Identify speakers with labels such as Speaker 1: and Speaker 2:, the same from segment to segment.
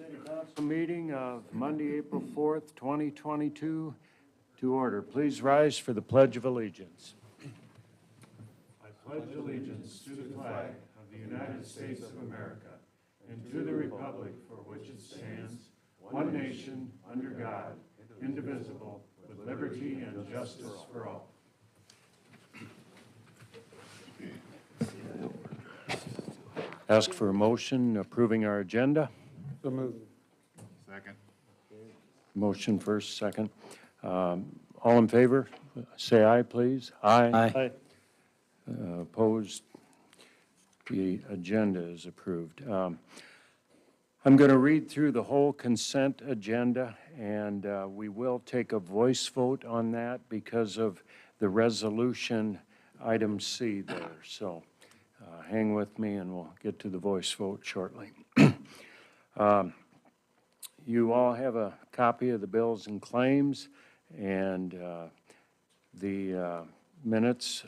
Speaker 1: City Council meeting of Monday, April 4th, 2022 to order. Please rise for the Pledge of Allegiance. I pledge allegiance to the flag of the United States of America and to the republic for which it stands, one nation, under God, indivisible, with liberty and justice for all. Ask for a motion approving our agenda.
Speaker 2: So moved.
Speaker 3: Second.
Speaker 1: Motion first, second. All in favor, say aye, please. Aye. Opposed? The agenda is approved. I'm going to read through the whole consent agenda, and we will take a voice vote on that because of the resolution item C there. So hang with me, and we'll get to the voice vote shortly. You all have a copy of the bills and claims and the minutes,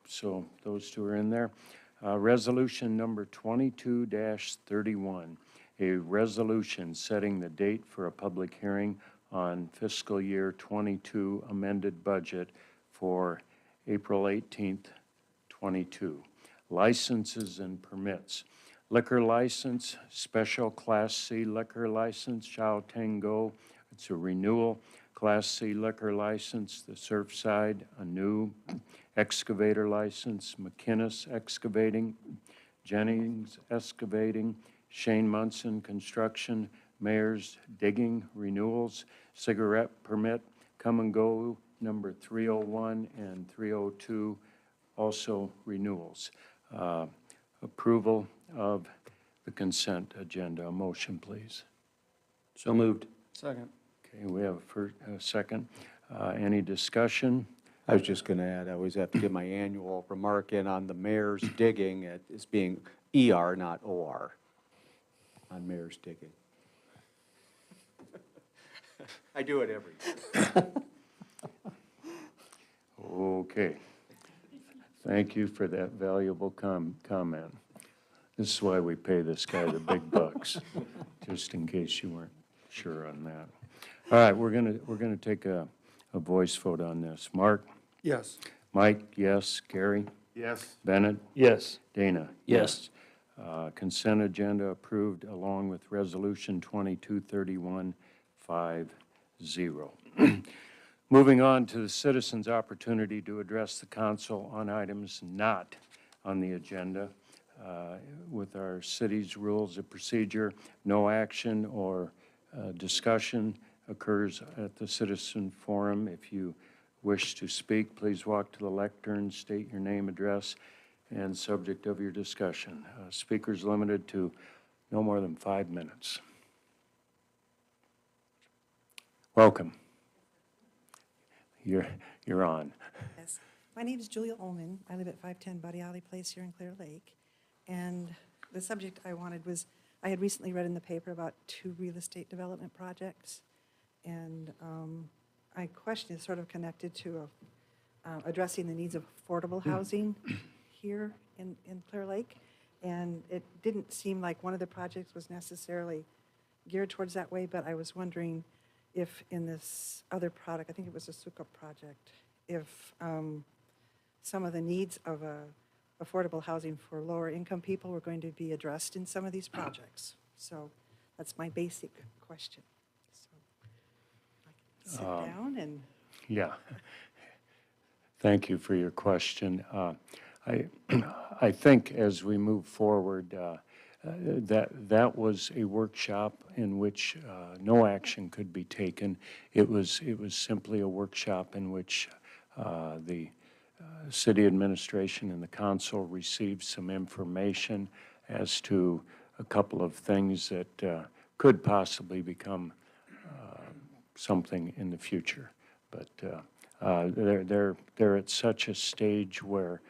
Speaker 1: so those two are in there. Resolution number 22-31, a resolution setting the date for a public hearing on fiscal year 22 amended budget for April 18th, 22. Licenses and permits. Liquor license, special Class C liquor license, Chao Tango. It's a renewal. Class C liquor license, the Surfside, a new excavator license, McInnes Excavating, Jennings Excavating, Shane Munson Construction, Mayor's Digging renewals, cigarette permit, Come and Go number 301 and 302, also renewals. Approval of the consent agenda. A motion, please.
Speaker 2: So moved. Second.
Speaker 1: Okay, we have a second. Any discussion?
Speaker 4: I was just going to add, I always have to get my annual remark in on the mayor's digging as being ER, not OR, on mayor's digging. I do it every year.
Speaker 1: Okay. Thank you for that valuable comment. This is why we pay this guy the big bucks, just in case you weren't sure on that. All right, we're gonna take a voice vote on this. Mark?
Speaker 2: Yes.
Speaker 1: Mike, yes. Gary?
Speaker 3: Yes.
Speaker 1: Bennett?
Speaker 2: Yes.
Speaker 1: Dana?
Speaker 2: Yes.
Speaker 1: Consent agenda approved along with resolution 2231-50. Moving on to the citizens' opportunity to address the council on items not on the agenda. With our city's rules of procedure, no action or discussion occurs at the citizen forum. If you wish to speak, please walk to the lectern, state your name, address, and subject of your discussion. Speakers limited to no more than 5 minutes. Welcome. You're on.
Speaker 5: Yes. My name is Julia Ullman. I live at 510 Buddy Alley Place here in Clear Lake. And the subject I wanted was, I had recently read in the paper about 2 real estate development projects. And my question is sort of connected to addressing the needs of affordable housing here in Clear Lake. And it didn't seem like one of the projects was necessarily geared towards that way, but I was wondering if in this other product, I think it was a Suka project, if some of the needs of affordable housing for lower income people were going to be addressed in some of these projects. So that's my basic question. So I can sit down and.
Speaker 1: Yeah. Thank you for your question. I think as we move forward, that was a workshop in which no action could be taken. It was simply a workshop in which the city administration and the council received some information as to a couple of things that could possibly become something in the future. But they're at such a stage where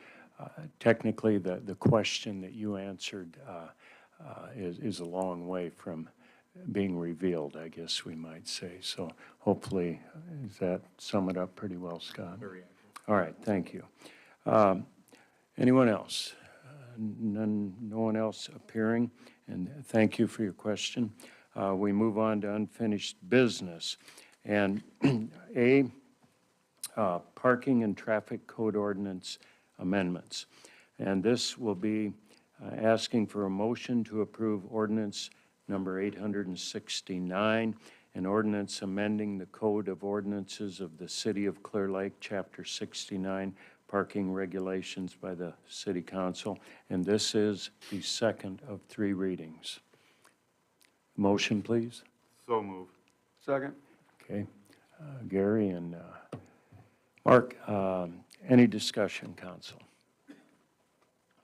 Speaker 1: technically the question that you answered is a long way from being revealed, I guess we might say. So hopefully, does that sum it up pretty well, Scott?
Speaker 4: Very accurate.
Speaker 1: All right, thank you. Anyone else? No one else appearing, and thank you for your question. we move on to unfinished business. And A, parking and traffic code ordinance amendments. And this will be asking for a motion to approve ordinance number 869, an ordinance amending the Code of Ordinances of the City of Clear Lake, Chapter 69, parking regulations by the City Council. And this is the second of 3 readings. Motion, please.
Speaker 2: So moved. Second.
Speaker 1: Okay. Gary and Mark, any discussion, council?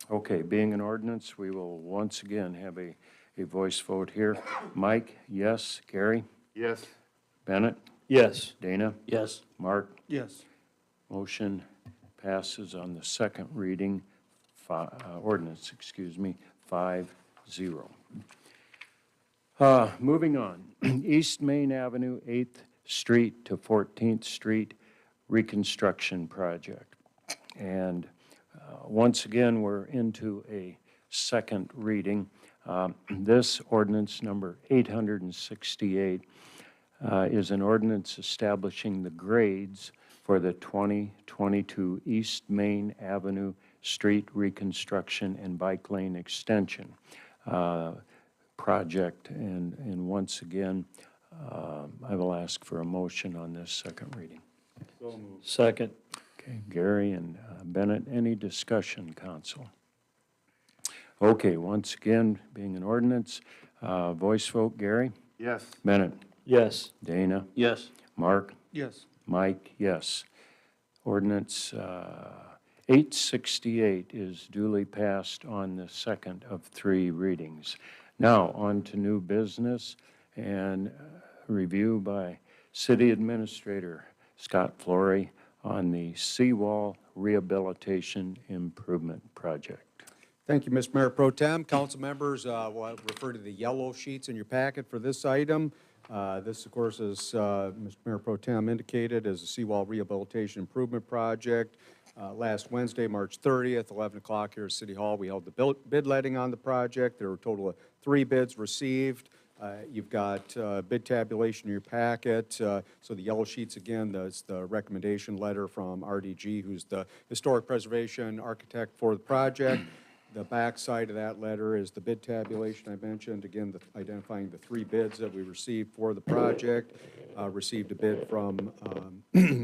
Speaker 1: Okay, being an ordinance, we will once again have a voice vote here. Mike, yes. Gary?
Speaker 2: Yes.
Speaker 1: Bennett?
Speaker 2: Yes.
Speaker 1: Dana?
Speaker 2: Yes.
Speaker 1: Mark?
Speaker 2: Yes.
Speaker 1: Motion passes on the second reading, ordinance, 5-0. Moving on, East Main Avenue, 8th Street to 14th Street Reconstruction Project. And once again, we're into a second reading. This ordinance number 868 is an ordinance establishing the grades for the 2022 East Main Avenue Street Reconstruction and Bike Lane Extension project. And once again, I will ask for a motion on this second reading.
Speaker 2: So moved.
Speaker 1: Second. Okay, Gary and Bennett, any discussion, council? Okay, once again, being an ordinance, voice vote, Gary?
Speaker 2: Yes.
Speaker 1: Bennett?
Speaker 2: Yes.
Speaker 1: Dana?
Speaker 2: Yes.
Speaker 1: Mark?
Speaker 2: Yes.
Speaker 1: Mike, yes. Ordinance 868 is duly passed on the second of 3 readings. Now, on to new business and review by City Administrator Scott Flory on the Seawall Rehabilitation Improvement Project.
Speaker 4: Thank you, Mr. Mayor Pro Tem. Council members, we'll refer to the yellow sheets in your packet for this item. This, of course, as Mr. Mayor Pro Tem indicated, is a Seawall Rehabilitation Improvement Project. Last Wednesday, March 30th, 11 o'clock here at City Hall, we held the bid letting on the project. There were a total of 3 bids received. You've got bid tabulation in your packet. So the yellow sheets, again, that's the recommendation letter from RDG, who's the historic preservation architect for the project. The back side of that letter is the bid tabulation I mentioned, again, identifying the 3 bids that we received for the project. Received a bid from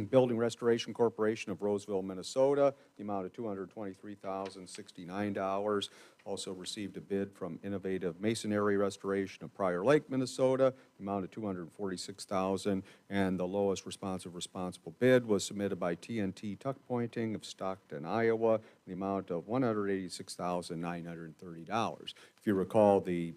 Speaker 4: Building Restoration Corporation of Roseville, Minnesota, the amount of $223,069. Also received a bid from Innovative Masonry Restoration of Prior Lake, Minnesota, the amount of $246,000, and the lowest responsible bid was submitted by TNT Tuck Pointing of Stockton, Iowa, the amount of $186,930. If you recall, the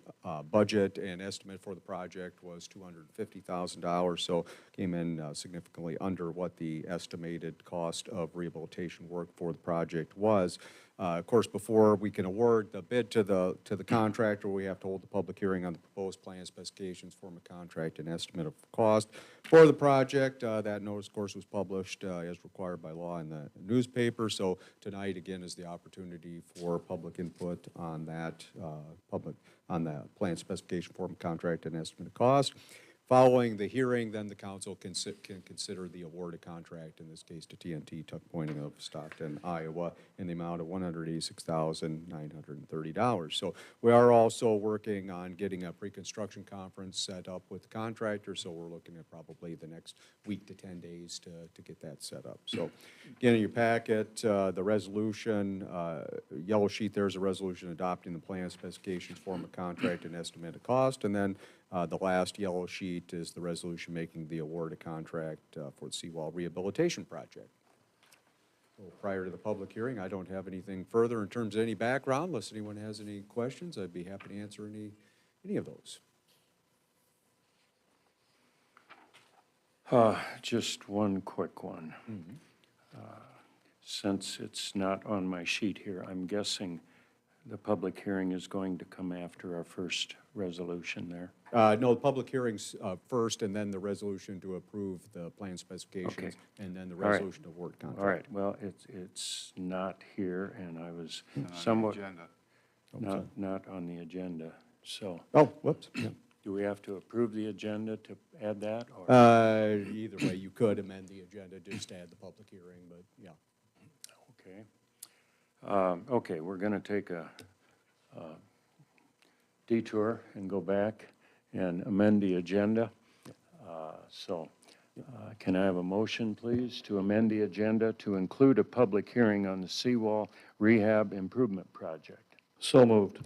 Speaker 4: budget and estimate for the project was $250,000, so came in significantly under what the estimated cost of rehabilitation work for the project was. Of course, before we can award the bid to the contractor, we have to hold the public hearing on the proposed plan specifications, form of contract, and estimate of cost for the project. That notice, of course, was published as required by law in the newspaper. So tonight, again, is the opportunity for public input on that on the plan specification, form of contract, and estimate of cost. Following the hearing, then the council can consider the awarded contract, in this case to TNT Tuck Pointing of Stockton, Iowa, in the amount of $186,930. So we are also working on getting a pre-construction conference set up with the contractor, so we're looking at probably the next week to 10 days to get that set up. So again, in your packet, the resolution, yellow sheet, there's a resolution adopting the plan specifications, form of contract, and estimate of cost, and then the last yellow sheet is the resolution making the award of contract for the Seawall Rehabilitation Project. So prior to the public hearing, I don't have anything further in terms of any background. Unless anyone has any questions, I'd be happy to answer any of those.
Speaker 1: Just one quick one.
Speaker 4: Mm-hmm.
Speaker 1: Since it's not on my sheet here, I'm guessing the public hearing is going to come after our first resolution there.
Speaker 4: No, the public hearing's first, and then the resolution to approve the plan specifications,
Speaker 1: Okay.
Speaker 4: and then the
Speaker 1: All right.
Speaker 4: resolution to award contract.
Speaker 1: All right, well, it's not here, and I was somewhat, not on the agenda, so.
Speaker 4: Oh, whoops. Yeah.
Speaker 1: Do we have to approve the agenda to add that, or?
Speaker 4: Either way, you could amend the agenda just to add the public hearing, but yeah.
Speaker 1: Okay. Okay, we're going to take a detour and go back and amend the agenda. Can I have a motion, please, to amend the agenda to include a public hearing on the Seawall Rehab Improvement Project?
Speaker 2: So moved.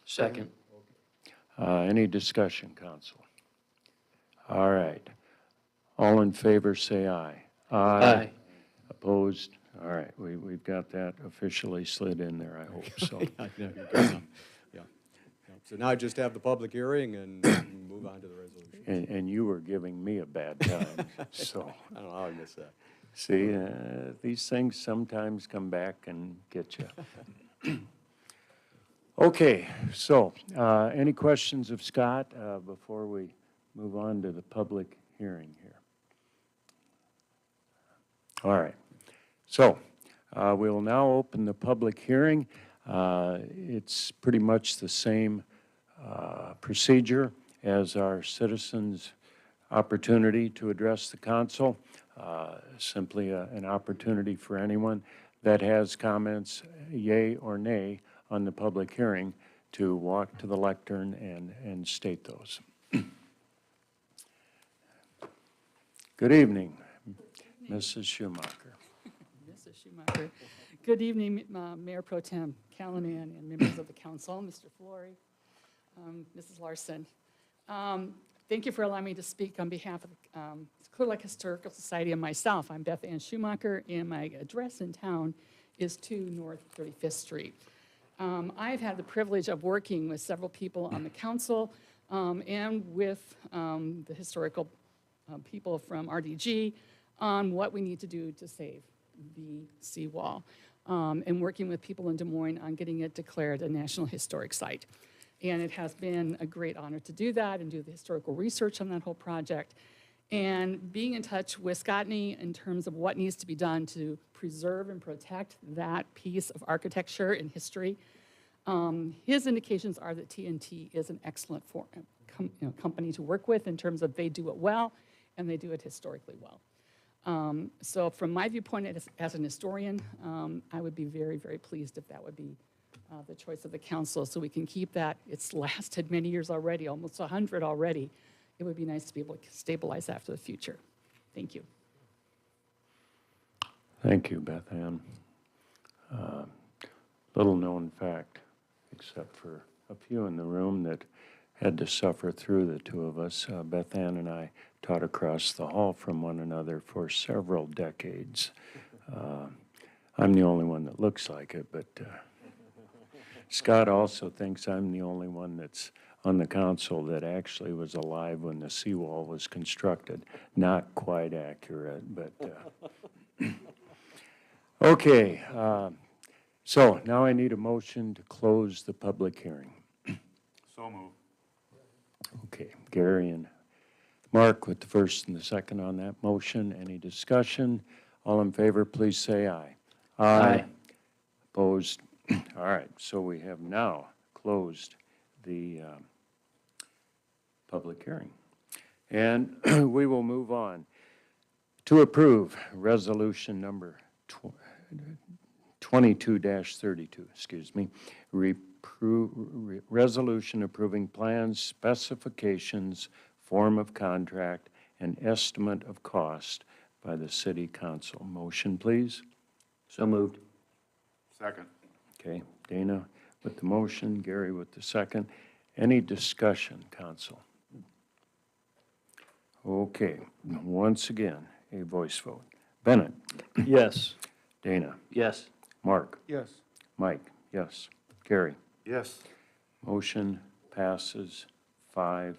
Speaker 2: Second.
Speaker 1: Any discussion, council? All right. All in favor, say aye.
Speaker 2: Aye.
Speaker 1: Opposed? All right, we've got that officially slid in there, I hope so.
Speaker 4: I know, you're good. Yeah. So now I just have the public hearing and move on to the resolution.
Speaker 1: And you were giving me a bad time, so.
Speaker 4: I don't know how I missed that.
Speaker 1: See, these things sometimes come back and get you. Okay, so any questions of Scott before we move on to the public hearing here? All right, so we will now open the public hearing. It's pretty much the same procedure as our citizens' opportunity to address the council. Simply an opportunity for anyone that has comments, yay or nay, on the public hearing to walk to the lectern and state those. Good evening, Mrs. Schumacher.
Speaker 3: Mrs. Schumacher. Good evening, Mayor Pro Tem Callanan and members of the council, Mr. Flory, Mrs. Larson. Thank you for allowing me to speak on behalf of the Clear Lake Historical Society and myself. I'm Beth Ann Schumacher, and my address in town is 2 North 35th Street. I've had the privilege of working with several people on the council and with the historical people from RDG on what we need to do to save the seawall, and working with people in Des Moines on getting it declared a National Historic Site. And it has been a great honor to do that and do the historical research on that whole project. And being in touch with Scottney in terms of what needs to be done to preserve and protect that piece of architecture and history. His indications are that TNT is an excellent company to work with in terms of they do it well and they do it historically well. So from my viewpoint as an historian, I would be very, very pleased if that would be the choice of the council, so we can keep that. It's lasted many years already, almost 100 already. It would be nice to be able to stabilize that for the future. Thank you.
Speaker 1: Thank you, Beth Ann. Little known fact, except for a few in the room that had to suffer through the two of us. Beth Ann and I taught across the hall from one another for several decades. I'm the only one that looks like it, but Scott also thinks I'm the only one that's on the council that actually was alive when the seawall was constructed. Not quite accurate, but okay. So now I need a motion to close the public hearing.
Speaker 2: So moved.
Speaker 1: Okay, Gary and Mark with the first and the second on that motion. Any discussion? All in favor, please say aye.
Speaker 2: Aye.
Speaker 1: Opposed? All right, so we have now closed the public hearing. And we will move on to approve resolution number 22-32, excuse me, resolution approving plans, specifications, form of contract, and estimate of cost by the city council. Motion, please.
Speaker 2: So moved. Second.
Speaker 1: Okay, Dana with the motion, Gary with the second. Any discussion, council? Okay, once again, a voice vote. Bennett?
Speaker 2: Yes.
Speaker 1: Dana?
Speaker 2: Yes.
Speaker 1: Mark?
Speaker 4: Yes.
Speaker 1: Mike? Yes. Gary?
Speaker 2: Yes.
Speaker 1: Motion passes 5-0.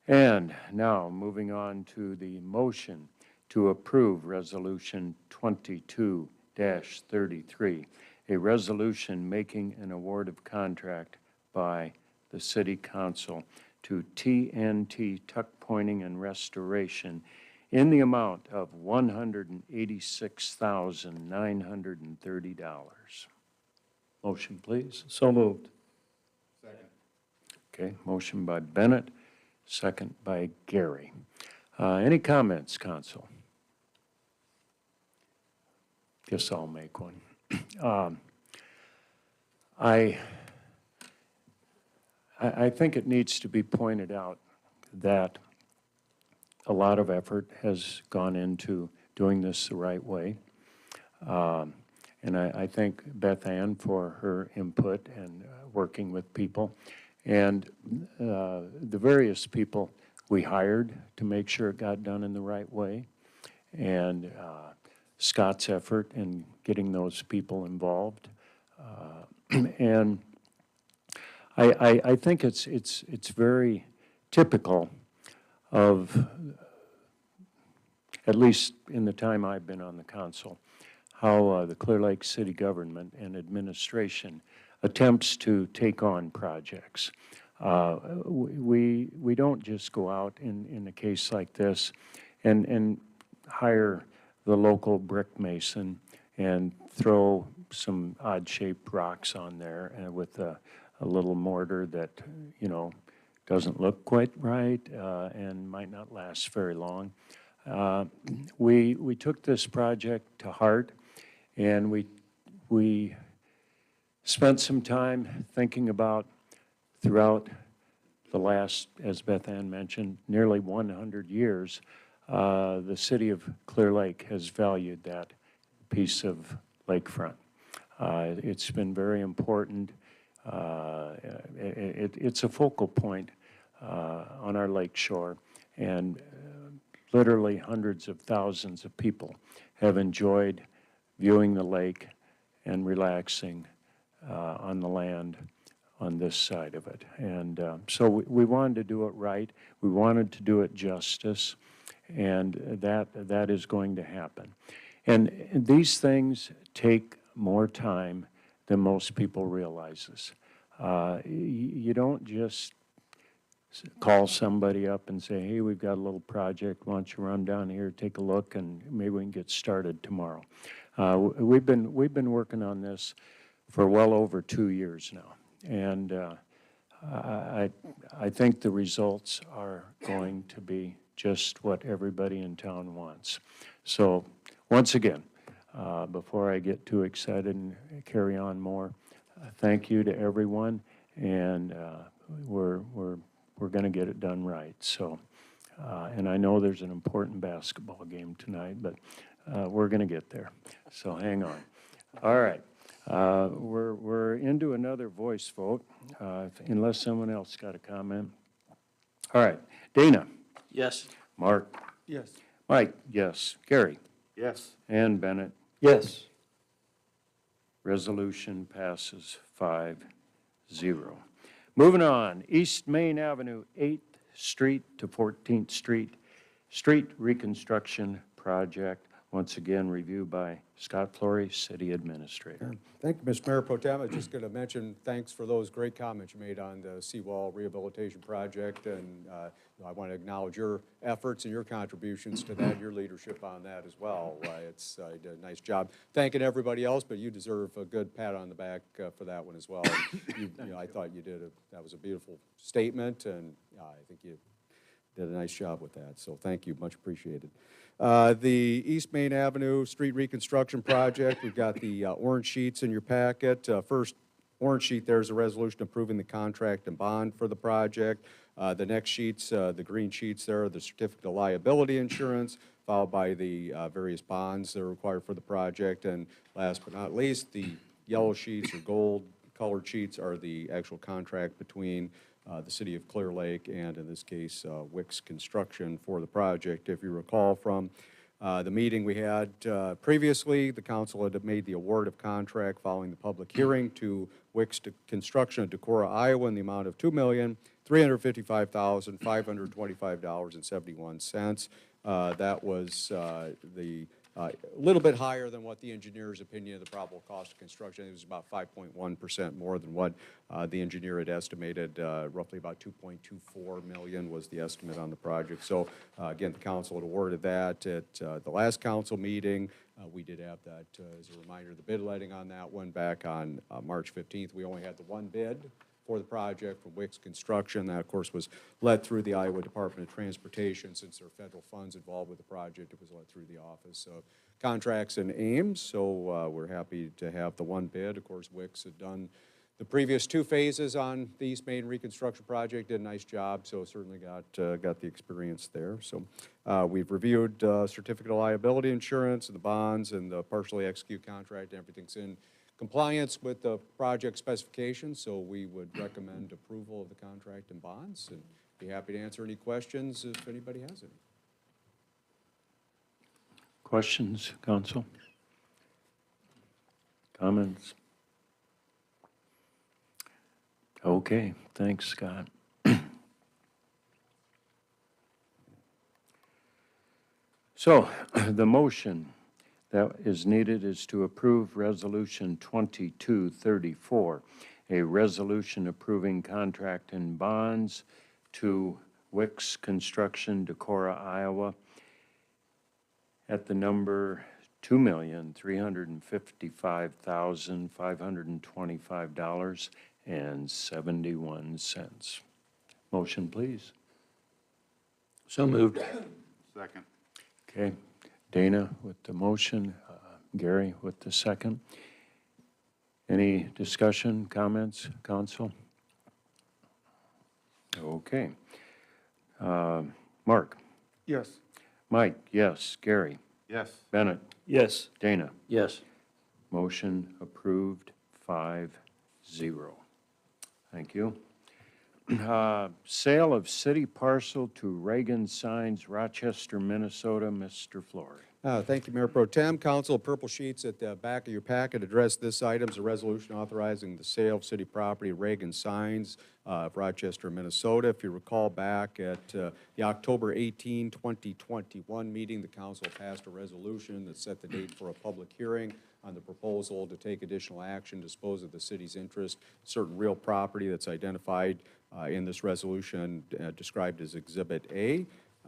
Speaker 1: And now, moving on to the motion to approve Resolution 22-33, a resolution making an award of contract by the City Council to TNT Tuck Pointing and Restoration in the amount of $186,930. Motion, please.
Speaker 2: So moved.
Speaker 1: Okay, motion by Bennett, second by Gary. Any comments, council? Guess I'll make one. I think it needs to be pointed out that a lot of effort has gone into doing this the right way. And I thank Beth Ann for her input and working with people. And the various people we hired to make sure it got done in the right way. And Scott's effort in getting those people involved. And I think it's very typical of, at least in the time I've been on the council, how the Clear Lake City government and administration attempts to take on projects. We don't just go out in a case like this and hire the local brick mason and throw some odd-shaped rocks on there with a little mortar that, you know, doesn't look quite right and might not last very long. We took this project to heart, and we spent some time thinking about throughout the last, as Beth Ann mentioned, nearly 100 years, the city of Clear Lake has valued that piece of lakefront. It's been very important. It's a focal point on our lake shore, and literally hundreds of thousands of people have enjoyed viewing the lake and relaxing on the land on this side of it. And so we wanted to do it right. We wanted to do it justice, and that is going to happen. And these things take more time than most people realizes. You don't just call somebody up and say, hey, we've got a little project, why don't you run down here, take a look, and maybe we can get started tomorrow. We've been working on this for well over 2 years now, and I think the results are going to be just what everybody in town wants. So once again, before I get too excited and carry on more, thank you to everyone, and we're going to get it done right. So, and I know there's an important basketball game tonight, but we're going to get there. So hang on. All right, we're into another voice vote, unless someone else got a comment. All right, Dana.
Speaker 2: Yes.
Speaker 1: Mark.
Speaker 2: Yes.
Speaker 1: Mike. Yes. Gary.
Speaker 2: Yes.
Speaker 1: And Bennett.
Speaker 2: Yes.
Speaker 1: Resolution passes 5-0. Moving on, East Main Avenue, 8th Street to 14th Street, street reconstruction project. Once again, reviewed by Scott Flory, City Administrator.
Speaker 4: Thank you, Mr. Mayor Pro Tem. I was just going to mention thanks for those great comments you made on the Seawall Rehabilitation Project, and I want to acknowledge your efforts and your contributions to that, your leadership on that as well. You did a nice job thanking everybody else, but you deserve a good pat on the back for that one as well. I thought you did that was a beautiful statement, and I think you did a nice job with that. So thank you, much appreciated. The East Main Avenue Street Reconstruction Project, we've got the orange sheets in your packet. First orange sheet there is a resolution approving the contract and bond for the project. The next sheets, the green sheets there are the certificate of liability insurance, followed by the various bonds that are required for the project. And last but not least, the yellow sheets or gold colored sheets are the actual contract between the City of Clear Lake and, in this case, Wix Construction for the project. If you recall from the meeting we had previously, the council had made the award of contract following the public hearing to Wix Construction of Decorah, Iowa, in the amount of $2,355,525.71. That was a little bit higher than what the engineer's opinion of the probable cost of construction. It was about 5.1% more than what the engineer had estimated. Roughly about $2.24 million was the estimate on the project. So again, the council had awarded that at the last council meeting. We did have that, as a reminder, the bid letting on that one back on March 15th. We only had the one bid for the project from Reconstruction. That, of course, was led through the Iowa Department of Transportation. Since there are federal funds involved with the project, it was led through the Office of Contracts and Aims. So we're happy to have the one bid. Of course, Wix had done the previous 2 phases on the East Main reconstruction project, did a nice job, so certainly got the experience there. So we've reviewed certificate of liability insurance and the bonds and the partially execute contract. Everything's in compliance with the project specifications, so we would recommend approval of the contract and bonds, and be happy to answer any questions if anybody has any.
Speaker 1: Questions, council? Comments? Okay, thanks, Scott. So, the motion that is needed is to approve Resolution 2234, a resolution approving contract and bonds to Wix Construction, Decorah, Iowa, at the number $2,355,525.71. Motion, please.
Speaker 2: So moved.
Speaker 6: Second.
Speaker 1: Okay, Dana with the motion, Gary with the second. Any discussion, comments, council? Okay. Mark?
Speaker 6: Yes.
Speaker 1: Mike, yes. Gary?
Speaker 6: Yes.
Speaker 1: Bennett?
Speaker 2: Yes.
Speaker 1: Dana?
Speaker 2: Yes.
Speaker 1: Motion approved, 5-0. Thank you. Sale of city parcel to Reagan Signs, Rochester, Minnesota. Mr. Flory.
Speaker 4: Thank you, Mayor Pro Tem. Council, purple sheets at the back of your packet address this item as a resolution authorizing the sale of city property, Reagan Signs of Rochester, Minnesota. If you recall back at the October 18, 2021 meeting, the council passed a resolution that set the date for a public hearing on the proposal to take additional action to dispose of the city's interest, certain real property that's identified in this resolution described as Exhibit A.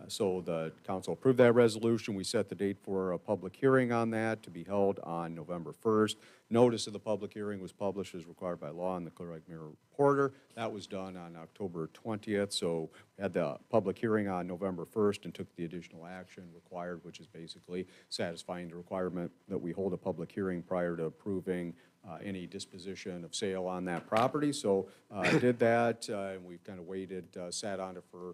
Speaker 4: So the council approved that resolution. We set the date for a public hearing on that to be held on November 1st. Notice of the public hearing was published as required by law in the Clear Lake Mirror Reporter. That was done on October 20th. So we had the public hearing on November 1st and took the additional action required, which is basically satisfying the requirement that we hold a public hearing prior to approving any disposition of sale on that property. So did that, and we've kind of waited, sat on it for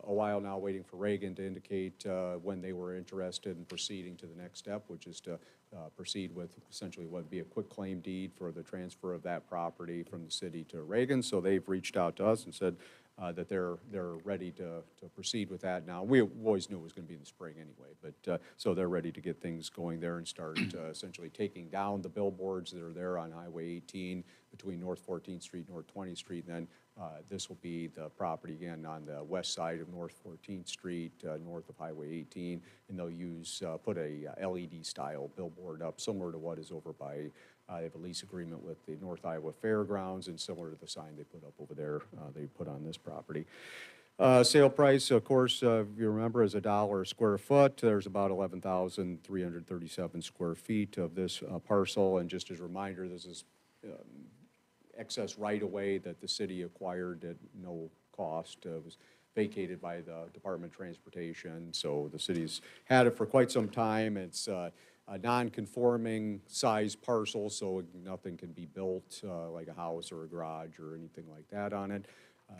Speaker 4: a while now, waiting for Reagan to indicate when they were interested in proceeding to the next step, which is to proceed with essentially what would be a quick claim deed for the transfer of that property from the city to Reagan. So they've reached out to us and said that they're ready to proceed with that now. We always knew it was going to be in the spring anyway, but so they're ready to get things going there and start essentially taking down the billboards that are there on Highway 18 between North 14th Street, North 20th Street, and then this will be the property again on the west side of North 14th Street, north of Highway 18, and they'll put a LED style billboard up similar to what is over by, they have a lease agreement with the North Iowa Fairgrounds, and similar to the sign they put up over there, they put on this property. Sale price, of course, if you remember, is $1 a square foot. There's about 11,337 square feet of this parcel, and just as a reminder, this is excess right-of-way that the city acquired at no cost. It was vacated by the Department of Transportation, so the city's had it for quite some time. It's a non-conforming size parcel, so nothing can be built like a house or a garage or anything like that on it.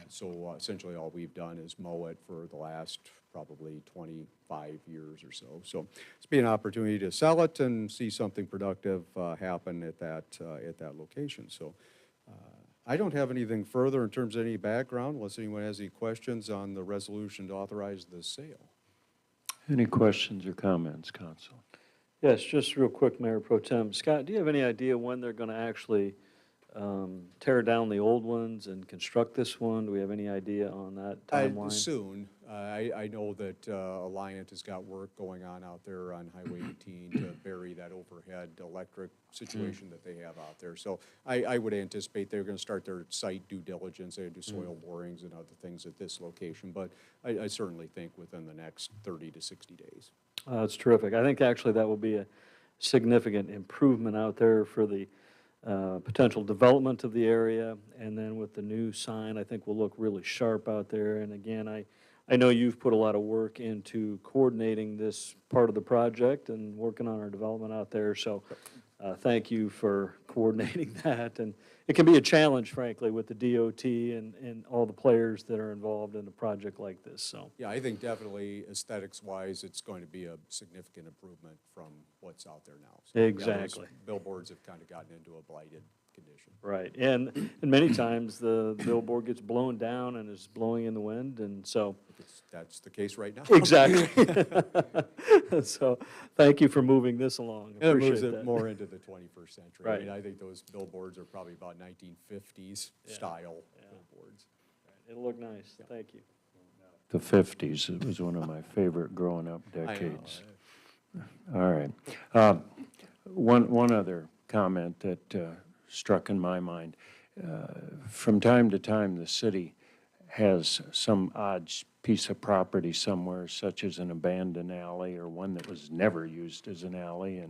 Speaker 4: So essentially all we've done is mow it for the last probably 25 years or so. So it's been an opportunity to sell it and see something productive happen at that location. So I don't have anything further in terms of any background, unless anyone has any questions on the resolution to authorize the sale.
Speaker 1: Any questions or comments, council?
Speaker 2: Yes, just real quick, Mayor Pro Tem. Scott, do you have any idea when they're going to actually tear down the old ones and construct this one? Do we have any idea on that timeline?
Speaker 4: Soon. I know that Alliant has got work going on out there on Highway 18 to bury that overhead electric situation that they have out there. So I would anticipate they're going to start their site due diligence. They do soil borings and other things at this location, but I certainly think within the next 30 to 60 days.
Speaker 2: That's terrific. I think actually that will be a significant improvement out there for the potential development of the area. And then with the new sign, I think we'll look really sharp out there. And again, I know you've put a lot of work into coordinating this part of the project and working on our development out there. So thank you for coordinating that. And it can be a challenge, frankly, with the DOT and all the players that are involved in a project like this, so.
Speaker 4: Yeah, I think definitely aesthetics-wise, it's going to be a significant improvement from what's out there now. So, yeah, those
Speaker 2: Exactly.
Speaker 4: billboards have kind of gotten into a blighted condition.
Speaker 2: Right, and many times the billboard gets blown down and is blowing in the wind, and so.
Speaker 4: That's the case right now.
Speaker 2: Exactly. So, thank you for moving this along.
Speaker 4: And it moves
Speaker 2: Appreciate
Speaker 4: it
Speaker 2: that.
Speaker 4: more into the 21st century.
Speaker 2: Right.
Speaker 4: I mean, I think those billboards are probably about 1950s style billboards.
Speaker 2: It'll look nice, thank you.
Speaker 1: The 50s, it was one of my favorite growing up
Speaker 4: I know.
Speaker 1: decades. All right. One other comment that struck in my mind. From time to time, the city has some odd piece of property somewhere, such as an abandoned alley or one that was never used as an alley,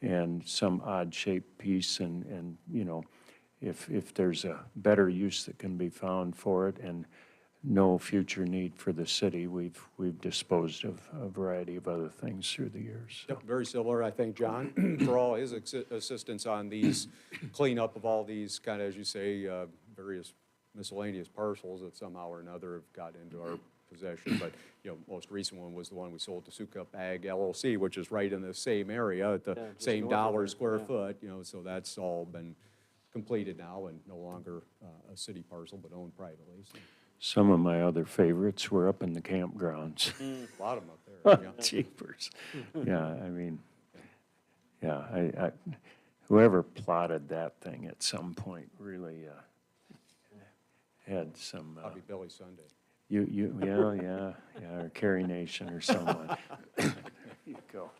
Speaker 1: and some odd-shaped piece, and you know, if there's a better use that can be found for it and no future need for the city, we've disposed of a variety of other things through the years. So.
Speaker 4: Yep, very similar. I thank John for all his assistance on these cleanup of all these kind of, as you say, various miscellaneous parcels that somehow or another have got into our possession. But, you know, most recent one was the one we sold to Sukup Ag LLC, which is right in the same area at the
Speaker 2: just
Speaker 4: same
Speaker 2: north of
Speaker 4: dollar
Speaker 2: there,
Speaker 4: square
Speaker 2: yeah.
Speaker 4: foot, you know, so that's all been completed now and no longer a city parcel, but owned privately. So.
Speaker 1: Some of my other favorites were up in the campgrounds.
Speaker 4: A lot of them up there, yeah.
Speaker 1: Jeepers. Yeah, I mean, yeah, I whoever plotted that thing at some point really had some,
Speaker 4: Probably Billy Sunday.
Speaker 1: yeah, or Carrie Nation or someone. There you go.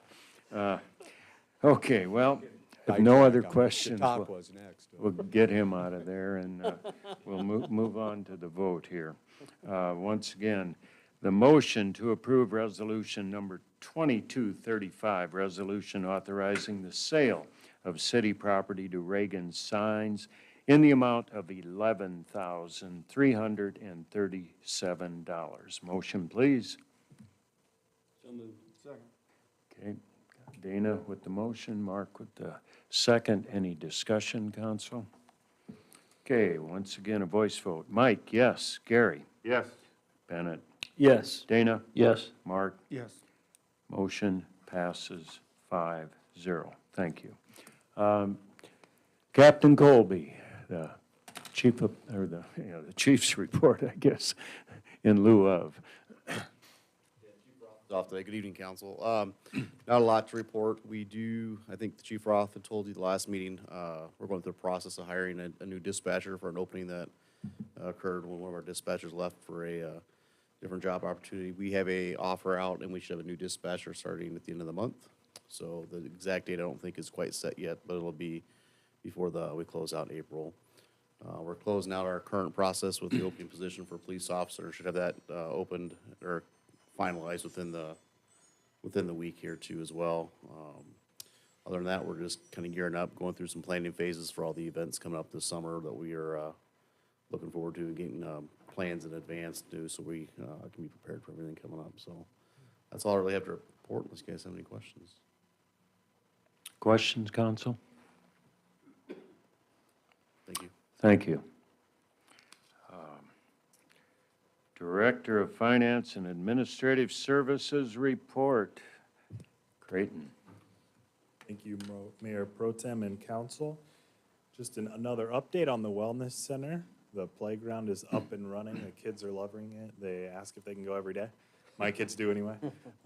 Speaker 1: Okay, well, if no other questions,
Speaker 4: The talk was next.
Speaker 1: we'll get him out of there, and we'll move on to the vote here. Once again, the motion to approve resolution number 2235, resolution authorizing the sale of city property to Reagan Signs in the amount of $11,337. Motion, please.
Speaker 2: So moved. Second.
Speaker 1: Okay, Dana with the motion, Mark with the second. Any discussion, council? Okay, once again, a voice vote. Mike, yes. Gary?
Speaker 6: Yes.
Speaker 1: Bennett?
Speaker 2: Yes.
Speaker 1: Dana?
Speaker 2: Yes.
Speaker 1: Mark?
Speaker 6: Yes.
Speaker 1: Motion passes 5-0. Thank you. Captain Colby, the chief of, or the chief's report, I guess, in lieu of.
Speaker 7: Off today. Good evening, council. Not a lot to report. We do, I think the Chief Roth had told you the last meeting, we're going through the process of hiring a new dispatcher for an opening that occurred when one of our dispatchers left for a different job opportunity. We have a offer out and we should have a new dispatcher starting at the end of the month. So the exact date I don't think is quite set yet, but it'll be before we close out in April. We're closing out our current process with the opening position for police officer. Should have that opened or finalized within the week here too as well. Other than that, we're just kind of gearing up, going through some planning phases for all the events coming up this summer that we are looking forward to and getting plans in advance to do so we can be prepared for everything coming up. So that's all I really have to report unless you guys have any questions.
Speaker 1: Questions, council?
Speaker 7: Thank you.
Speaker 1: Thank you. Director of Finance and Administrative Services report. Creighton.
Speaker 6: Thank you, Mayor Pro Tem and Council. Just another update on the Wellness Center. The playground is up and running. The kids are loving it. They ask if they can go every day. My kids do anyway.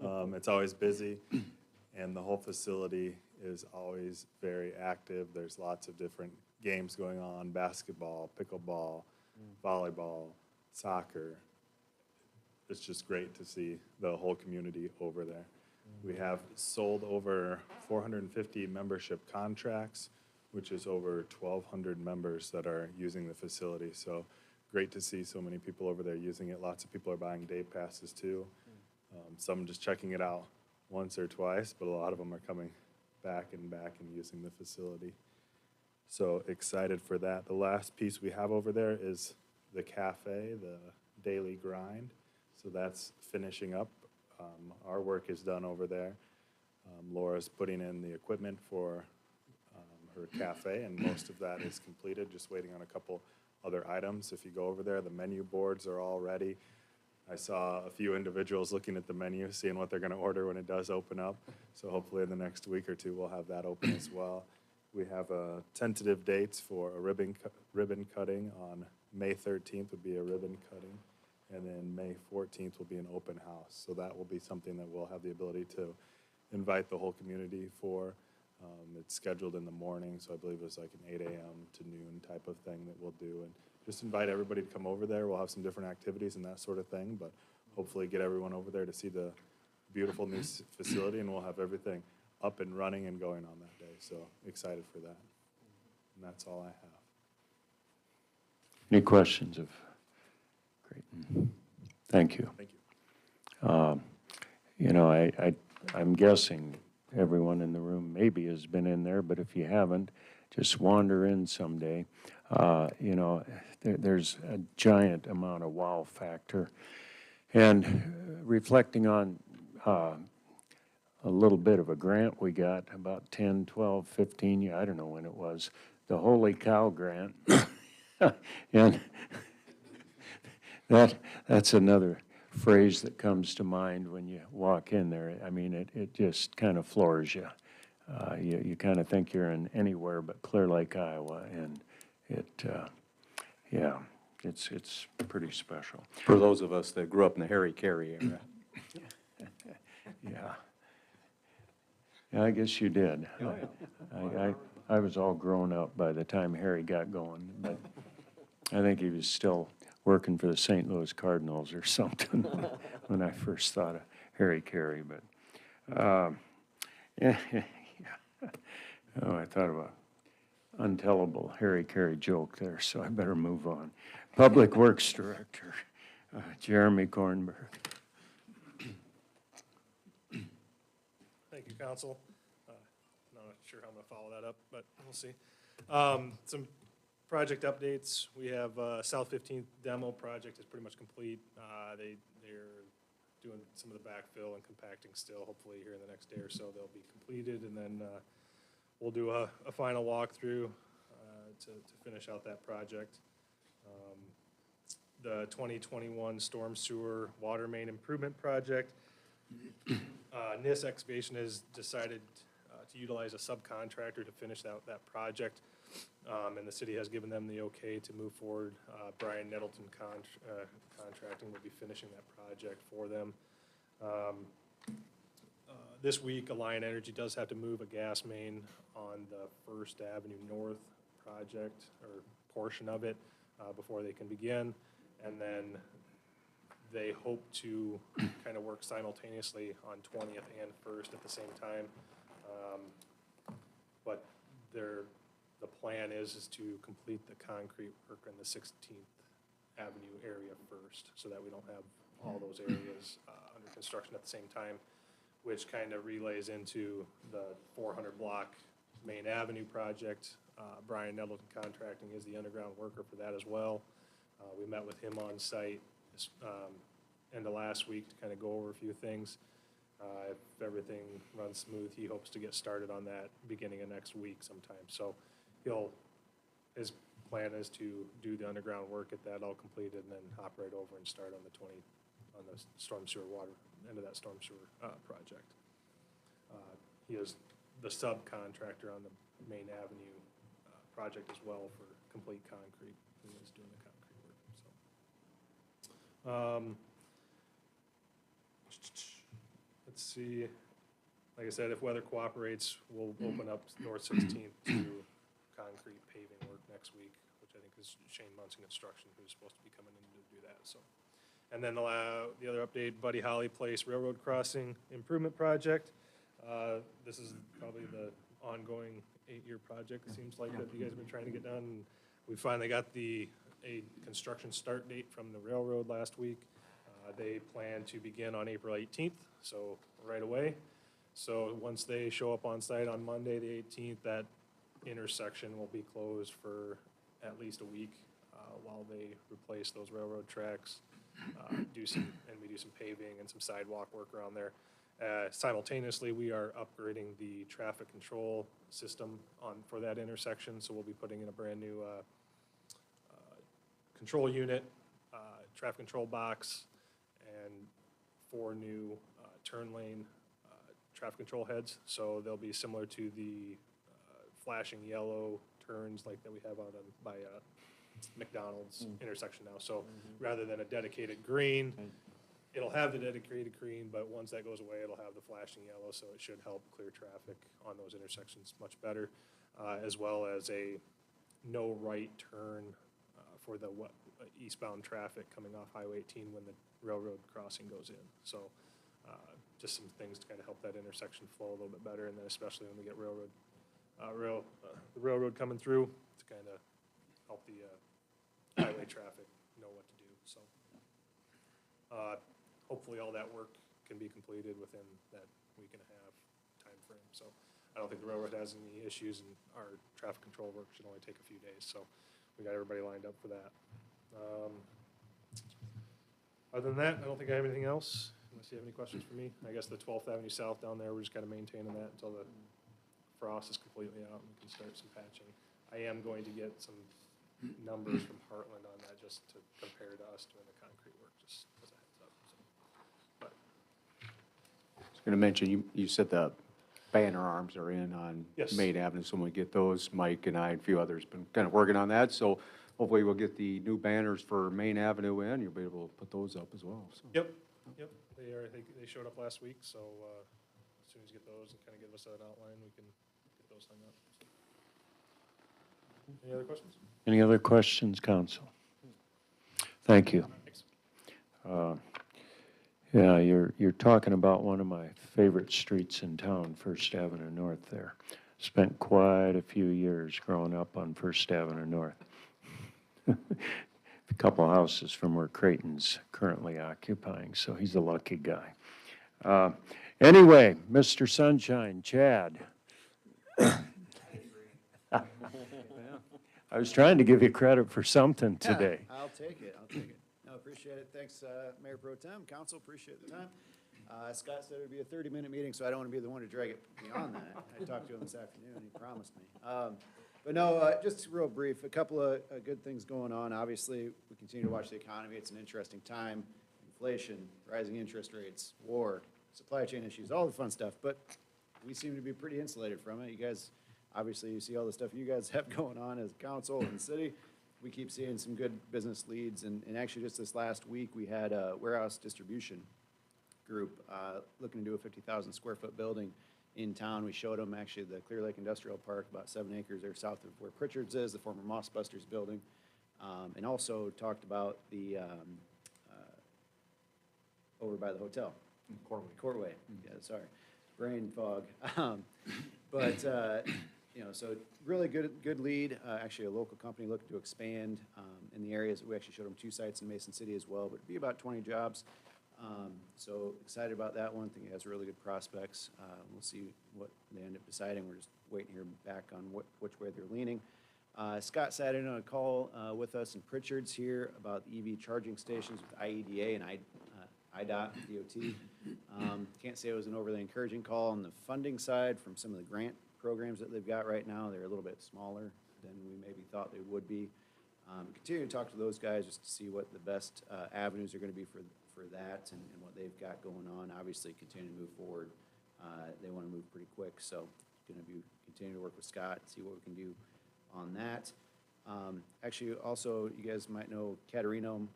Speaker 6: It's always busy, and the whole facility is always very active. There's lots of different games going on: basketball, pickleball, volleyball, soccer. It's just great to see the whole community over there. We have sold over 450 membership contracts, which is over 1,200 members that are using the facility. So great to see so many people over there using it. Lots of people are buying day passes too. Some just checking it out once or twice, but a lot of them are coming back and using the facility. So excited for that. The last piece we have over there is the cafe, the daily grind. So that's finishing up. Our work is done over there. Laura's putting in the equipment for her cafe, and most of that is completed, just waiting on a couple other items. If you go over there, the menu boards are all ready. I saw a few individuals looking at the menu, seeing what they're going to order when it does open up. So hopefully in the next week or two, we'll have that open as well. We have tentative dates for a ribbon cutting on May 13th would be a ribbon cutting, and then May 14th will be an open house. So that will be something that we'll have the ability to invite the whole community for. It's scheduled in the morning, so I believe it's like an 8 a.m. to noon type of thing that we'll do. And just invite everybody to come over there. We'll have some different activities and that sort of thing, but hopefully get everyone over there to see the beautiful new facility, and we'll have everything up and running and going on that day. So excited for that. And that's all I have.
Speaker 1: Any questions of Creighton? Thank you.
Speaker 6: Thank you.
Speaker 1: You know, I'm guessing everyone in the room maybe has been in there, but if you haven't, just wander in someday. You know, there's a giant amount of wow factor. And reflecting on a little bit of a grant we got about 10, 12, 15, I don't know when it was, the Holy Cow grant. And that's another phrase that comes to mind when you walk in there. I mean, it just kind of floors you. You kind of think you're in anywhere but Clear Lake, Iowa, and yeah, it's pretty special.
Speaker 8: For those of us that grew up in the Harry Carey era.
Speaker 1: Yeah. Yeah, I guess you did. I was all grown up by the time Harry got going, but I think he was still working for the St. Louis Cardinals or something when I first thought of Harry Carey. But yeah. Oh, I thought of an untellable Harry Carey joke there, so I better move on. Public Works Director, Jeremy Kornberg.
Speaker 9: Thank you, Council. Not sure how I'm going to follow that up, but we'll see. Some project updates. We have South 15th demo project is pretty much complete. They're doing some of the backfill and compacting still. Hopefully here in the next day or so they'll be completed, and then we'll do a final walkthrough to finish out that project. The 2021 storm sewer water main improvement project. NIS Excavation has decided to utilize a subcontractor to finish out that project, and the city has given them the okay to move forward. Brian Nettleton Contracting will be finishing that project for them. This week, Alliant Energy does have to move a gas main on the First Avenue North project, or portion of it, before they can begin. And then they hope to kind of work simultaneously on 20th and 1st at the same time. But the plan is to complete the concrete work in the 16th Avenue area first, so that we don't have all those areas under construction at the same time, which kind of relays into the 400 block Main Avenue project. Brian Nettleton Contracting is the underground worker for that as well. We met with him on site this end of last week to kind of go over a few things. If everything runs smooth, he hopes to get started on that beginning of next week sometime. So his plan is to do the underground work, get that all completed, and then hop right over and start on the storm sewer water, end of that storm sewer project. He is the subcontractor on the Main Avenue project as well for complete concrete. He is doing the concrete work. So, let's see. Like I said, if weather cooperates, we'll open up North 16th to concrete paving work next week, which I think is Shane Munson Construction, who's supposed to be coming in to do that. So, and then the other update, Buddy Holly Place Railroad Crossing Improvement Project. This is probably the ongoing 8-year project, it seems like, that you guys have been trying to get done. And we finally got a construction start date from the railroad last week. They plan to begin on April 18th, so right away. So once they show up on site on Monday, the 18th, that intersection will be closed for at least a week while they replace those railroad tracks, and we do some paving and some sidewalk work around there. Simultaneously, we are upgrading the traffic control system for that intersection, so we'll be putting in a brand-new control unit, traffic control box, and 4 new turn lane traffic control heads. So they'll be similar to the flashing yellow turns like that we have out by McDonald's intersection now. So rather than a dedicated green, it'll have the dedicated green, but once that goes away, it'll have the flashing yellow, so it should help clear traffic on those intersections much better, as well as a no right turn for the eastbound traffic coming off Highway 18 when the railroad crossing goes in. So just some things to kind of help that intersection flow a little bit better, and then especially when we get the railroad coming through to kind of help the highway traffic know what to do. So hopefully all that work can be completed within that week and a half time frame. So I don't think the railroad has any issues, and our traffic control work should only take a few days. So we got everybody lined up for that. Other than that, I don't think I have anything else, unless you have any questions for me. I guess the 12th Avenue South down there, we're just kind of maintaining that until the frost is completely out and we can start some patching. I am going to get some numbers from Heartland on that just to compare to us doing the concrete work, just as a heads up. So, but
Speaker 8: I was going to mention, you said the banner arms are in on
Speaker 9: Yes.
Speaker 8: Main Avenue, so when we get those, Mike and I and a few others been kind of working on that, so hopefully we'll get the new banners for Main Avenue in, you'll be able to put those up as well, so.
Speaker 9: Yep. They showed up last week, so as soon as you get those and kind of give us an outline, we can get those hung up. Any other questions?
Speaker 1: Any other questions, council? Thank you.
Speaker 9: Thanks.
Speaker 1: Yeah, you're talking about one of my favorite streets in town, First Avenue North there. Spent quite a few years growing up on First Avenue North. A couple houses from where Creighton's currently occupying, so he's a lucky guy. Anyway, Mr. Sunshine, Chad. I was trying to give you credit for something today.
Speaker 10: Yeah, I'll take it. No, appreciate it. Thanks, Mayor Pro Tem, Council, appreciate the time. Scott said it would be a 30-minute meeting, so I don't want to be the one to drag it beyond that. I talked to him this afternoon, he promised me. But no, just real brief, a couple of good things going on. Obviously, we continue to watch the economy. It's an interesting time. Inflation, rising interest rates, war, supply chain issues, all the fun stuff. But we seem to be pretty insulated from it. You guys, obviously, you see all the stuff you guys have going on as council and city. We keep seeing some good business leads. And actually, just this last week, we had a warehouse distribution group looking to do a 50,000 square foot building in town. We showed them actually the Clear Lake Industrial Park, about 7 acres there south of where Pritchard's is, the former Moss Busters building, and also talked about the over by the hotel. Courtway. Yeah, sorry, brain fog. But you know, so really good lead. Actually, a local company looking to expand in the areas. We actually showed them 2 sites in Mason City as well, but it'd be about 20 jobs. So excited about that one. I think it has really good prospects. We'll see what they end up deciding. We're just waiting to hear back on which way they're leaning. Scott sat in on a call with us in Pritchard's here about the EV charging stations with IEDA and IDOT, DOT. Can't say it was an overly encouraging call on the funding side from some of the grant programs that they've got right now. They're a little bit smaller than we maybe thought they would be. Continue to talk to those guys just to see what the best avenues are going to be for that and what they've got going on. Obviously, continue to move forward. They want to move pretty quick, so going to be continue to work with Scott, see what we can do on that. Actually, also, you guys might know Caterino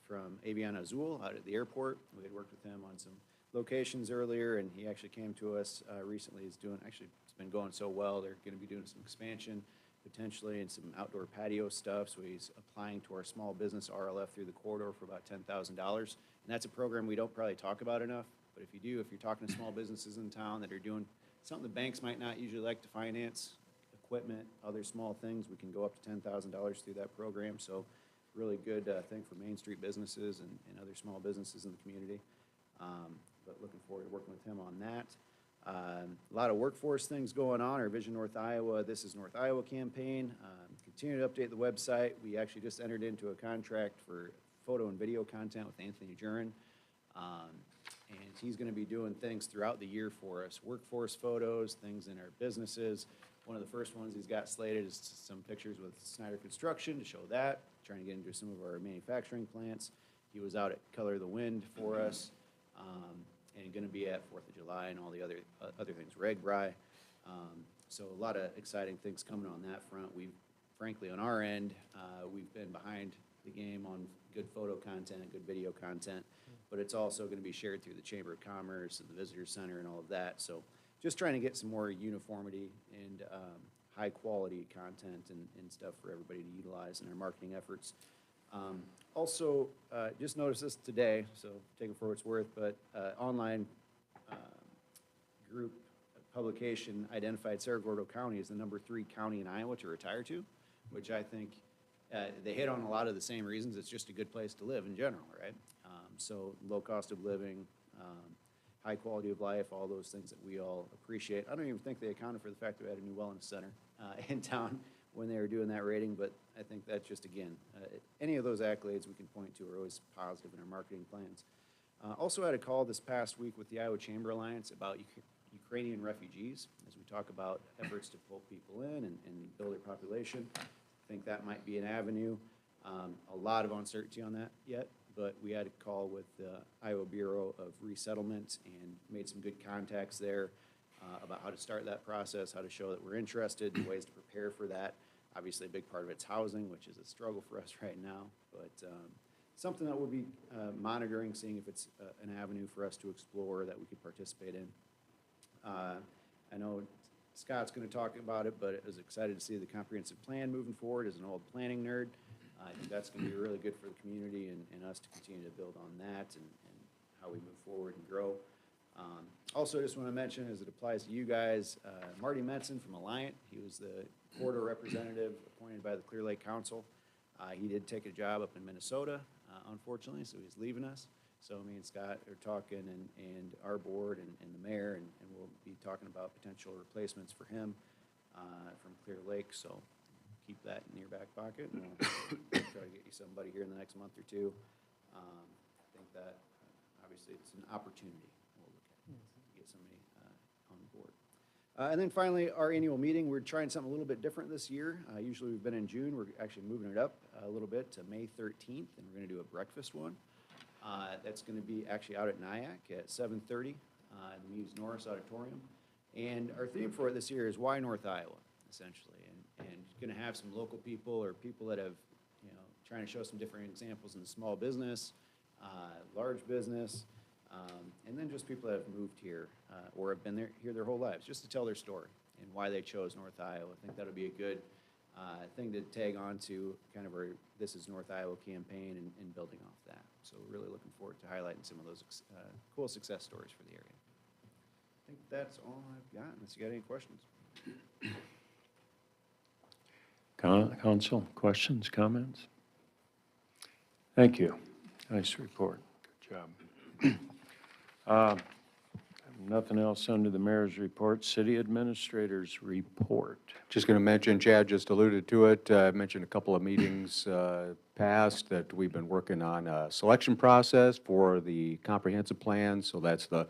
Speaker 10: from Avian Azul out at the airport. We had worked with him on some locations earlier, and he actually came to us recently. He's doing, actually, it's been going so well, they're going to be doing some expansion potentially and some outdoor patio stuff. So he's applying to our small business RLF through the corridor for about $10,000. And that's a program we don't probably talk about enough. But if you do, if you're talking to small businesses in town that are doing something the banks might not usually like to finance, equipment, other small things, we can go up to $10,000 through that program. So really good thing for Main Street businesses and other small businesses in the community. But looking forward to working with him on that. A lot of workforce things going on. Our Vision North Iowa, This is North Iowa campaign. Continue to update the website. We actually just entered into a contract for photo and video content with Anthony Jurin. And he's going to be doing things throughout the year for us, workforce photos, things in our businesses. One of the first ones he's got slated is some pictures with Snyder Construction to show that, trying to get into some of our manufacturing plants. He was out at Color of the Wind for us, and going to be at 4th of July and all the other things, RegBri. So a lot of exciting things coming on that front. We've, frankly, on our end, we've been behind the game on good photo content and good video content, but it's also going to be shared through the Chamber of Commerce and the Visitor Center and all of that. So just trying to get some more uniformity and high-quality content and stuff for everybody to utilize in our marketing efforts. Also, just noticed this today, so take it for what it's worth, but online group publication identified Cerro Gordo County as the #3 county in Iowa to retire to, which I think they hit on a lot of the same reasons. It's just a good place to live in general, right? So low cost of living, high quality of life, all those things that we all appreciate. I don't even think they accounted for the fact that we had a new wellness center in town when they were doing that rating, but I think that's just, again, any of those accolades we can point to are always positive in our marketing plans. Also had a call this past week with the Iowa Chamber Alliance about Ukrainian refugees, as we talk about efforts to pull people in and build their population. I think that might be an avenue. A lot of uncertainty on that yet, but we had a call with the Iowa Bureau of Resettlement and made some good contacts there about how to start that process, how to show that we're interested, and ways to prepare for that. Obviously, a big part of it's housing, which is a struggle for us right now, but something that we'll be monitoring, seeing if it's an avenue for us to explore that we could participate in. I know Scott's going to talk about it, but I was excited to see the comprehensive plan moving forward as an old planning nerd. I think that's going to be really good for the community and us to continue to build on that and how we move forward and grow. Also, just want to mention, as it applies to you guys, Marty Metzen from Alliant, he was the corridor representative appointed by the Clear Lake Council. He did take a job up in Minnesota, unfortunately, so he's leaving us. So me and Scott are talking, and our board and the mayor, and we'll be talking about potential replacements for him from Clear Lake. So keep that in your back pocket, and we'll try to get you somebody here in the next month or two. I think that, obviously, it's an opportunity we'll look at to get somebody on board. And then finally, our annual meeting, we're trying something a little bit different this year. Usually we've been in June. We're actually moving it up a little bit to May 13th, and we're going to do a breakfast one. That's going to be actually out at Nyack at 7:30 in the Muse Norris Auditorium. And our theme for it this year is Why North Iowa, essentially. And going to have some local people or people that have, trying to show some different examples in the small business, large business, and then just people that have moved here or have been here their whole lives, just to tell their story and why they chose North Iowa. I think that'll be a good thing to tag on to kind of our This is North Iowa campaign and building off that. So we're really looking forward to highlighting some of those cool success stories for the area. I think that's all I've got, unless you got any questions.
Speaker 1: Council, questions, comments? Thank you. Nice report. Good job. Nothing else under the mayor's report. City administrator's report.
Speaker 8: Just going to mention, Chad just alluded to it, I mentioned a couple of meetings past that we've been working on a selection process for the comprehensive plan. So that's the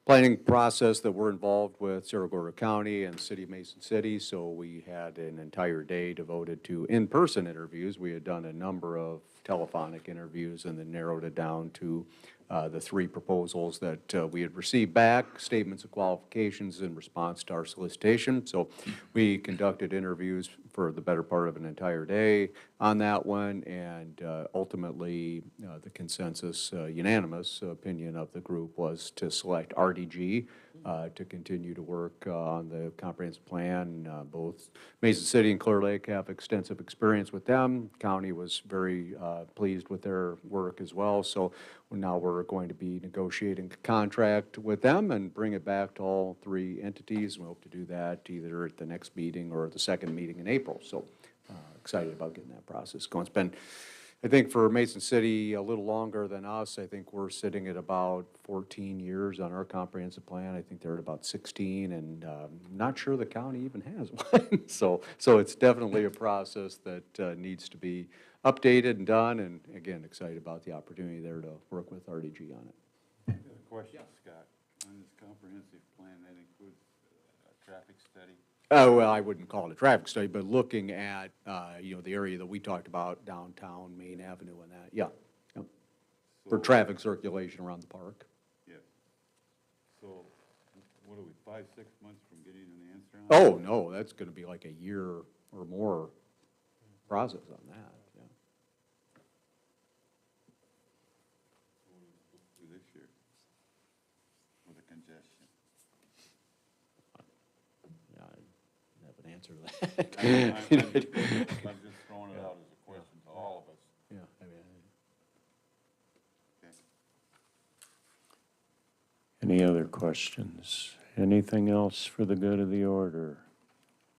Speaker 8: planning process that we're involved with Cerro Gordo County and the City of Mason City. So we had an entire day devoted to in-person interviews. We had done a number of telephonic interviews and then narrowed it down to the 3 proposals that we had received back, statements of qualifications in response to our solicitation. So we conducted interviews for the better part of an entire day on that one, and ultimately the consensus, unanimous opinion of the group was to select RDG to continue to work on the comprehensive plan. Both Mason City and Clear Lake have extensive experience with them. County was very pleased with their work as well. So now we're going to be negotiating a contract with them and bring it back to all 3 entities. We hope to do that either at the next meeting or the second meeting in April. So excited about getting that process going. It's been I think for Mason City, a little longer than us. I think we're sitting at about 14 years on our comprehensive plan. I think they're at about 16, and not sure the county even has one. So it's definitely a process that needs to be updated and done, and again, excited about the opportunity there to work with RDG on it.
Speaker 11: I got a question, Scott. On this comprehensive plan, that includes a traffic study?
Speaker 8: Oh, well, I wouldn't call it a traffic study, but looking at, the area that we talked about, downtown, Main Avenue and that, yeah. Yep. For
Speaker 11: So-
Speaker 8: traffic circulation around the park.
Speaker 11: Yeah. So, what are we, 5, 6 months from getting an answer on it?
Speaker 8: Oh, no, that's gonna be like a year or more process on that, yeah.
Speaker 11: What are we supposed to do this year with the congestion?
Speaker 8: Yeah, I have an answer to that.
Speaker 11: I'm just throwing it out as a question to all of us.
Speaker 8: Yeah, I mean,
Speaker 11: Okay.
Speaker 1: Any other questions? Anything else for the good of the order?